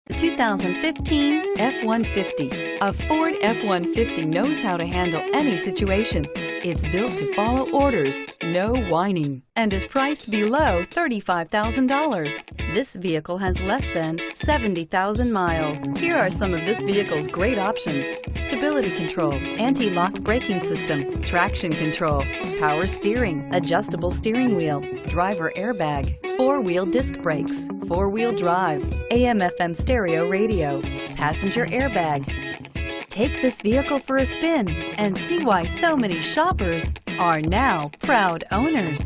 The 2015 F-150. A Ford F-150 knows how to handle any situation. It's built to follow orders, no whining, and is priced below $35,000. This vehicle has less than 70,000 miles. Here are some of this vehicle's great options: stability control, anti-lock braking system, traction control, power steering, adjustable steering wheel, driver airbag, four-wheel disc brakes, four-wheel drive, AM/FM stereo radio, passenger airbag. Take this vehicle for a spin and see why so many shoppers are now proud owners.